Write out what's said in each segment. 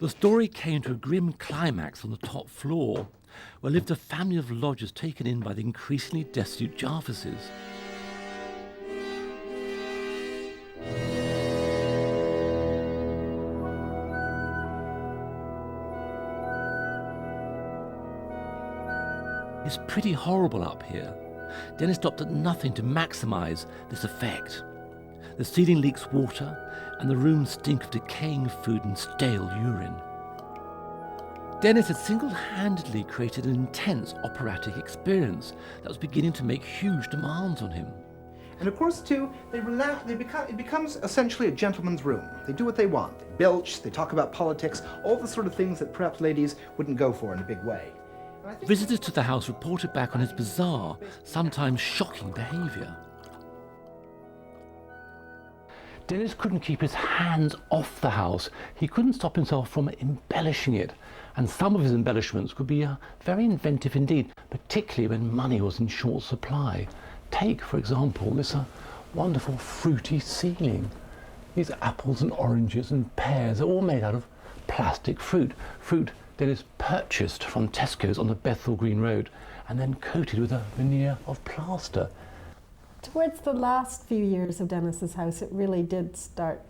The story came to a grim climax on the top floor, where lived a family of lodgers taken in by the increasingly destitute Jarvises. It's pretty horrible up here. Dennis stopped at nothing to maximise this effect. The ceiling leaks water, and the rooms stink of decaying food and stale urine. Dennis had single-handedly created an intense operatic experience that was beginning to make huge demands on him. And of course, too, it becomes essentially a gentleman's room. They do what they want. They belch, they talk about politics, all the sort of things that perhaps ladies wouldn't go for in a big way. Visitors to the house reported back on his bizarre, sometimes shocking behaviour. Dennis couldn't keep his hands off the house. He couldn't stop himself from embellishing it. And some of his embellishments could be very inventive indeed, particularly when money was in short supply. Take, for example, this wonderful fruity ceiling. These apples and oranges and pears are all made out of plastic fruit. Fruit Dennis purchased from Tesco's on the Bethnal Green Road and then coated with a veneer of plaster. Towards the last few years of Dennis's house, it really did start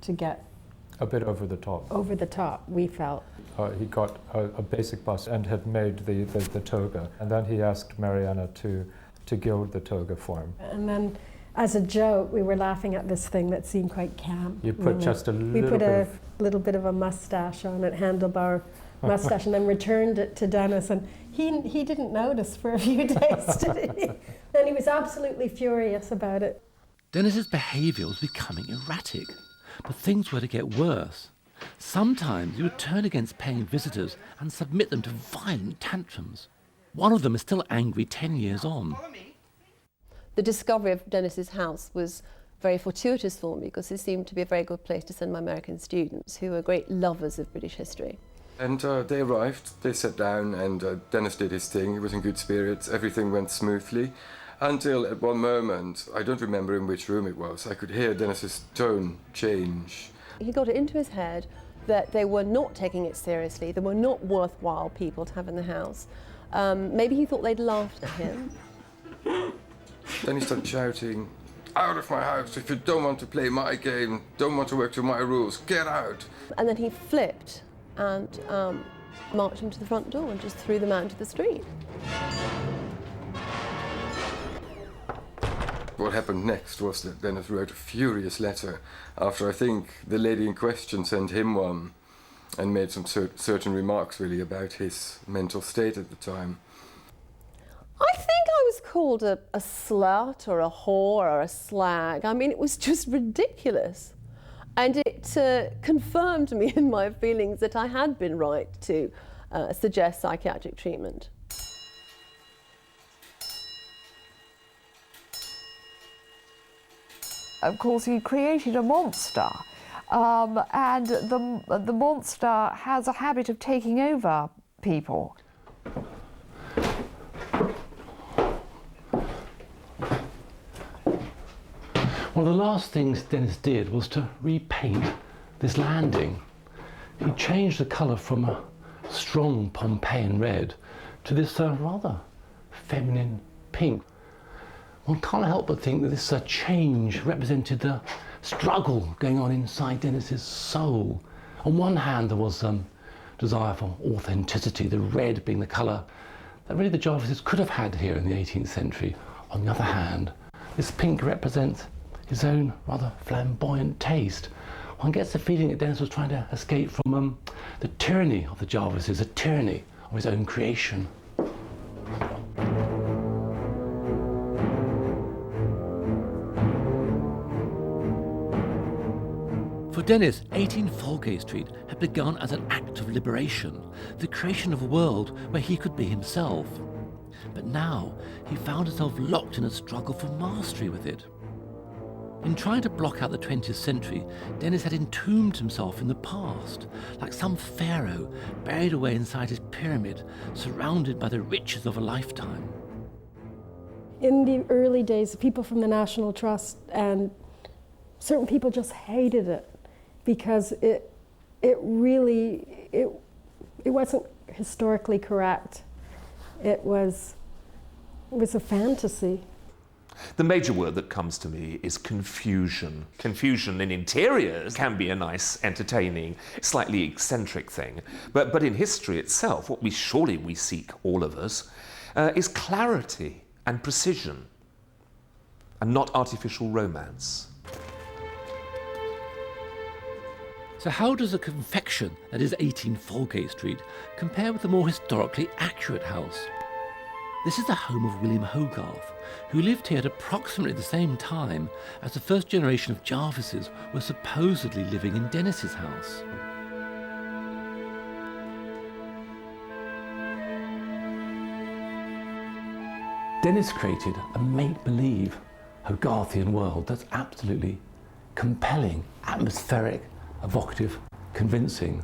to get a bit over the top. Over the top, we felt. He got a basic bust and had made the toga. And then he asked Mariana to gild the toga for him. And then, as a joke, we were laughing at this thing that seemed quite camp. You put just a little bit of a mustache on it, handlebar mustache, and then returned it to Dennis. And he didn't notice for a few days, did he? And he was absolutely furious about it. Dennis's behaviour was becoming erratic, but things were to get worse. Sometimes he would turn against paying visitors and submit them to violent tantrums. One of them is still angry 10 years on. The discovery of Dennis's house was very fortuitous for me because it seemed to be a very good place to send my American students who were great lovers of British history. And they arrived, they sat down, and Dennis did his thing. He was in good spirits, everything went smoothly. Until at one moment, I don't remember in which room it was, I could hear Dennis's tone change. He got it into his head that they were not taking it seriously, they were not worthwhile people to have in the house. Maybe he thought they'd laughed at him. Then he started shouting, "Out of my house, if you don't want to play my game, don't want to work to my rules, get out!" And then he flipped and marched them to the front door and just threw them out into the street. What happened next was that Dennis wrote a furious letter after I think the lady in question sent him one and made some certain remarks really about his mental state at the time. I think I was called a slut or a whore or a slag. I mean, it was just ridiculous. And it confirmed me in my feelings that I had been right to suggest psychiatric treatment. Of course, he created a monster, and the monster has a habit of taking over people. One of the last things Dennis did was to repaint this landing. He changed the colour from a strong Pompeian red to this rather feminine pink. One can't help but think that this change represented the struggle going on inside Dennis's soul. On one hand, there was desire for authenticity, the red being the colour that really the Jarvises could have had here in the 18th century. On the other hand, this pink represents his own rather flamboyant taste. One gets the feeling that Dennis was trying to escape from the tyranny of the Jarvises, a tyranny of his own creation. For Dennis, 18 Folgate Street had begun as an act of liberation, the creation of a world where he could be himself. But now he found himself locked in a struggle for mastery with it. In trying to block out the 20th century, Dennis had entombed himself in the past, like some pharaoh buried away inside his pyramid, surrounded by the riches of a lifetime. In the early days, people from the National Trust and certain people just hated it because it it really, it wasn't historically correct. It was a fantasy. The major word that comes to me is confusion. Confusion in interiors can be a nice, entertaining, slightly eccentric thing. But in history itself, what we seek, all of us, is clarity and precision, and not artificial romance. So how does a confection that is 18 Falgate Street compare with the more historically accurate house? This is the home of William Hogarth, who lived here at approximately the same time as the first generation of Jarvises were supposedly living in Dennis's house. Dennis created a make-believe Hogarthian world that's absolutely compelling, atmospheric, evocative, convincing,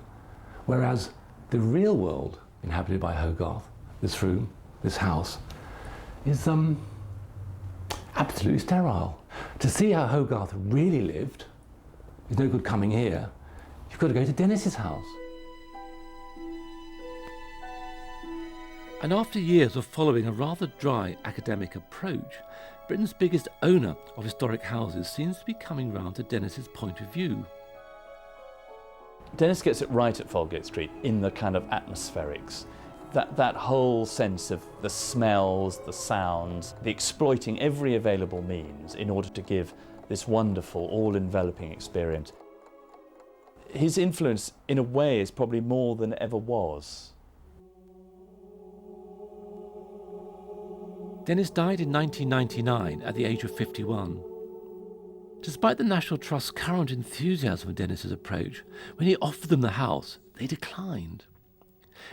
whereas the real world inhabited by Hogarth, this room, this house, is absolutely sterile. To see how Hogarth really lived, there's no good coming here. You've got to go to Dennis's house. And after years of following a rather dry academic approach, Britain's biggest owner of historic houses seems to be coming round to Dennis's point of view. Dennis gets it right at Falgate Street in the kind of atmospherics. That whole sense of the smells, the sounds, the exploiting every available means in order to give this wonderful, all-enveloping experience. His influence, in a way, is probably more than ever was. Dennis died in 1999 at the age of 51. Despite the National Trust's current enthusiasm for Dennis's approach, when he offered them the house, they declined.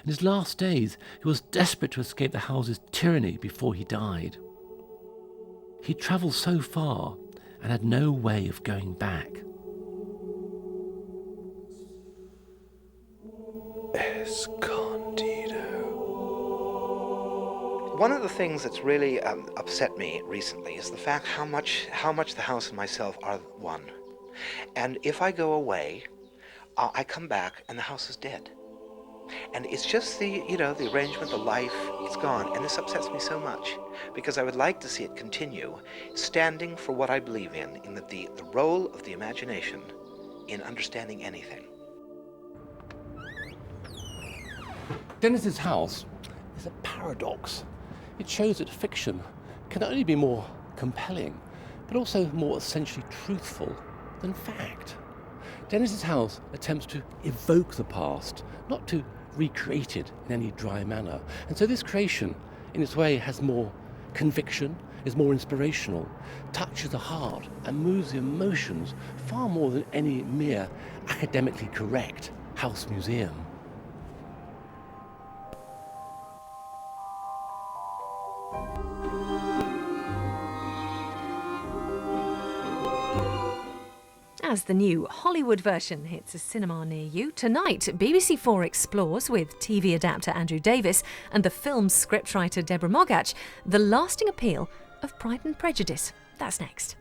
In his last days, he was desperate to escape the house's tyranny before he died. He travelled so far and had no way of going back. One of the things that's really upset me recently is the fact how much the house and myself are one. And if I go away, I come back and the house is dead. And it's just the arrangement, the life, it's gone. And this upsets me so much because I would like to see it continue, standing for what I believe in the role of the imagination in understanding anything. Dennis's house is a paradox. It shows that fiction can not only be more compelling, but also more essentially truthful than fact. Dennis's house attempts to evoke the past, not to recreate it in any dry manner. And so this creation, in its way, has more conviction, is more inspirational, touches the heart and moves the emotions far more than any mere academically correct house museum. As the new Hollywood version hits a cinema near you, tonight BBC4 explores, with TV adapter Andrew Davis and the film's scriptwriter Deborah Mogach, the lasting appeal of Pride and Prejudice. That's next.